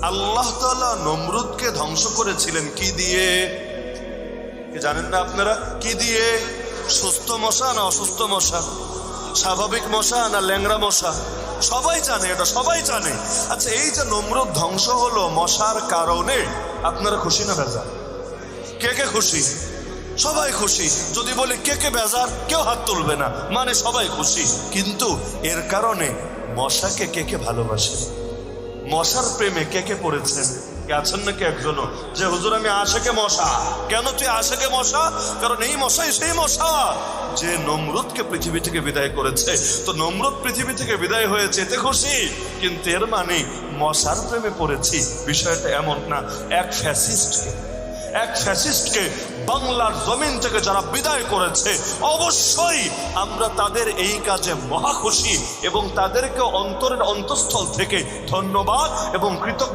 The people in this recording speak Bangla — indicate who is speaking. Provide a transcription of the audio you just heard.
Speaker 1: আল্লাহ তাআলা নমরুদকে ধ্বংস করেছিলেন কি দিয়ে? কি জানেন না আপনারা? কি দিয়ে? সুস্থ মশা না অসুস্থ মশা? স্বাভাবিক মশা না ল্যাংড়া মশা? সবাই জানে, এটা সবাই জানে। আচ্ছা, এই যে নমরুদ ধ্বংস হলো মশার কারণে, আপনারা খুশি না বেজার? কে কে খুশি? সবাই খুশি। যদি বলি কে কে বেজার, কেউ হাত তুলবে না, মানে সবাই খুশি। কিন্তু এর কারণে মশাকে কে কে ভালোবাসে? মশার প্রেমে কে কে পড়েছেন? কে আছেন নাকি একজনও যে হুজুর আমি আশেকে মশা? কেন তুই আশেকে মশা? কারণ এই মশাই সেই মশা যে নমরুদকে পৃথিবী থেকে বিদায় করেছে। তো নমরুদ পৃথিবী থেকে বিদায় হয়েছে এতে খুশি, কিন্তু এর মানে মশার প্রেমে পড়েছি বিষয়টা এমন না। এক ফ্যাসিস্টকে বাংলার জমিন থেকে যারা বিদায় করেছে, অবশ্যই আমরা তাদের এই কাজে মহা খুশি এবং তাদেরকে অন্তরের অন্তঃস্থল থেকে ধন্যবাদ এবং কৃতজ্ঞতা